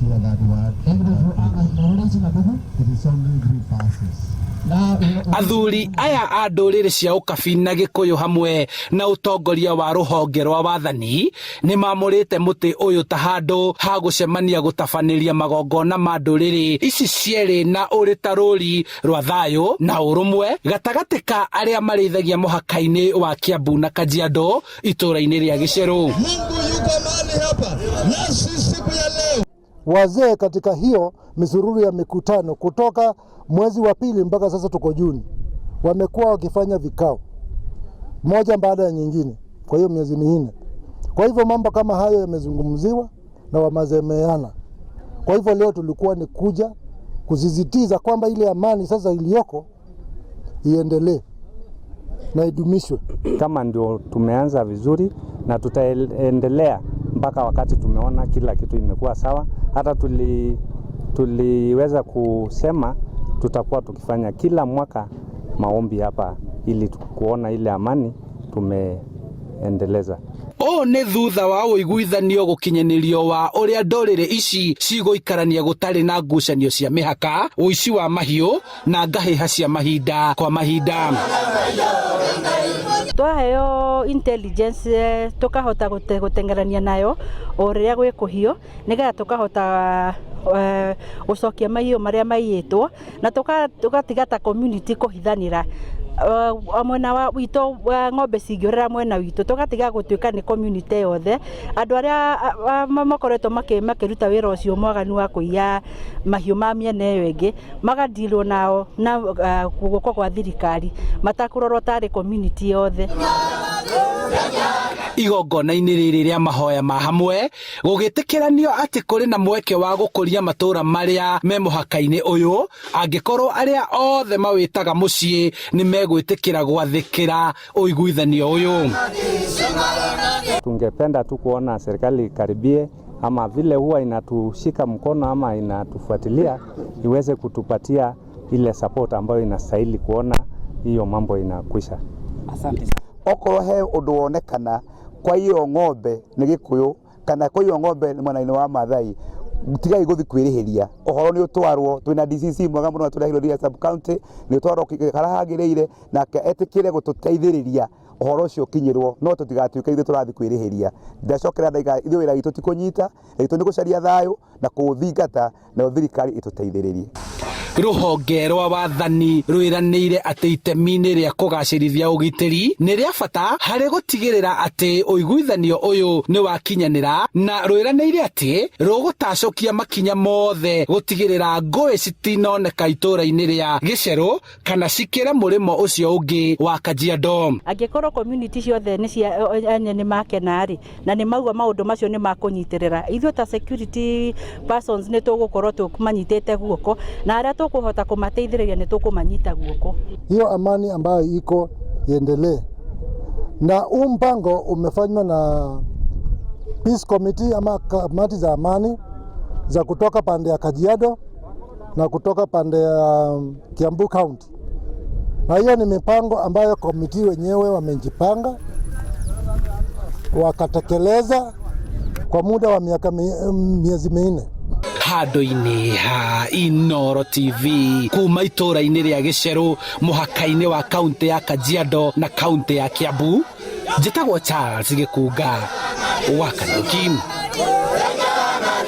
sure that word. It is only three passes. Athuri aya a ndũrĩrĩ cia ũkabi na Gĩkũyũ hamwe na ũtongoria wa rũhonge rwa wathani nĩ mamũrĩte mũtĩ ũyũ ta handũ ha gũcemania gũtabanĩria magongona ma ndũrĩrĩ ici cierĩ na ũrĩ ta rũri rwa thayũ na ũrũmwe gatagatĩ ka arĩa marĩithagia mũhaka-inĩ wa Kiambu na Kajiado itũra-inĩ rĩa Gĩcerũ. Wazee katika hiyo misururu ya mikutano kutoka mwezi wa pili mpaka sasa tuko Juni, wamekuwa wakifanya vikao moja baada ya nyingine, kwa hiyo miezi minne. Kwa hivyo mambo kama hayo yamezungumziwa na wamazemeana. Kwa hivyo leo tulikuwa ni kuja kusisitiza kwamba ile amani sasa iliyoko iendelee na idumishwe. Kama ndio tumeanza vizuri na tutaendelea mpaka wakati tumeona kila kitu imekuwa sawa. Hata tuliweza kusema tutakuwa tukifanya kila mwaka maombi hapa ili kuona ile amani tumeendeleza. Nĩ thutha wa ũiguithanio gũkinyanĩrio wa ũrĩa ndũrĩrĩ ici cigũikarania gũtarĩ na ngucanio cia mĩhaka, ũici wa mahiũ na ngahĩha cia mahinda kwa mahinda. Twaheo intelligence tukahota gũtengerania nayo ũrĩa gwĩkũhio nĩgetha tukahota gũcokia mahiũ marĩa maiyĩtwo na tugatiga ta community kũhithanĩra mwena wa witũ ng'ombe cingĩũrĩra mwena witũ tugatiga gũtuĩka nĩ community yothe andũ arĩa makoretwo makĩruta wĩra ũcio mwaganu wa kũiya mahiũ ma mĩena ĩyo ĩngĩ magadilwo nao na guoko kwa thirikari matakũrorwo tarĩ community yothe. Igongona-inĩ rĩrĩ rĩa mahoya ma hamwe gũgĩtĩkĩranio atĩ kũrĩ na mweke wa gũkũria matũra marĩa me mũhaka-inĩ ũyũ angĩkorwo arĩa othe mawĩtaga mũciĩ nĩ megwĩtĩkĩra gwathĩkĩra ũiguithanio ũyũ. Tungependa tu kuona serikali karibie ama vile huwa inatushika mkono ama inatufuatilia iweze kutupatia ile support ambayo inastahili kuona hiyo mambo inakwisha. Asante sana. Okorwo he ũndũ wonekana kwa hiyo ng'ombe nĩ Gĩkũyũ kana kwa hiyo ng'ombe mwena-inĩ wa Maathai tigai gũthi kwĩrĩhĩria ũhoro nĩ ũtwarwo twĩna DCC mwega mũno tũrahĩrwo sub county nĩ ũtwarwo karahagĩrĩire nake etĩkĩre gũtũteithĩrĩria ũhoro ũcio ũkinyĩrwo no tũtigatuĩke ithuĩ tũrathi kwĩrĩhĩria. Ndacokera ndaiga ithuĩ wĩra witũ ti kũnyita witũ nĩ gũcaria thayũ na kũũthingata na thirikari ĩtũteithĩrĩrie. Rũhonge rwa wathani rwĩranĩire atĩ itemi-inĩ rĩa kũgacĩrithia ũgitĩri nĩ rĩa bata harĩ gũtigĩrĩra atĩ ũiguithanio ũyũ nĩ wakinyanĩra na rwĩranĩire atĩ rũgũtacũkia makinya mothe gũtigĩrĩra ngũĩ citinoneka itũra-inĩ rĩa Gĩcerũ kana cikĩre mũrĩmo ũcio ũngĩ wa Kajiado. Angĩkorwo community ciothe nĩ makena-rĩ na nĩ mauga maũndũ macio nĩ makũnyitĩrĩra ithuĩ ta security persons nĩ tũgũkorwo tũmanyitĩte guoko na arĩa tukuhota kumateithĩrĩria nĩ tukumanyita guoko. Hiyo amani ambayo iko iendelee, na mpango umefanywa na Peace Committee ama kamati za amani za kutoka pande ya Kajiado na kutoka pande ya Kiambu County, na hiyo ni mipango ambayo komiti wenyewe wamejipanga wakatekeleza kwa muda wa miezi minne. Handũ-inĩ ha Inooro TV kuma itũra-inĩ rĩa Gĩcerũ mũhaka-inĩ wa kaunti ya Kajiado na kaunti ya Kiambu, njĩtagwo Charles Gĩkunga wa Kariuki.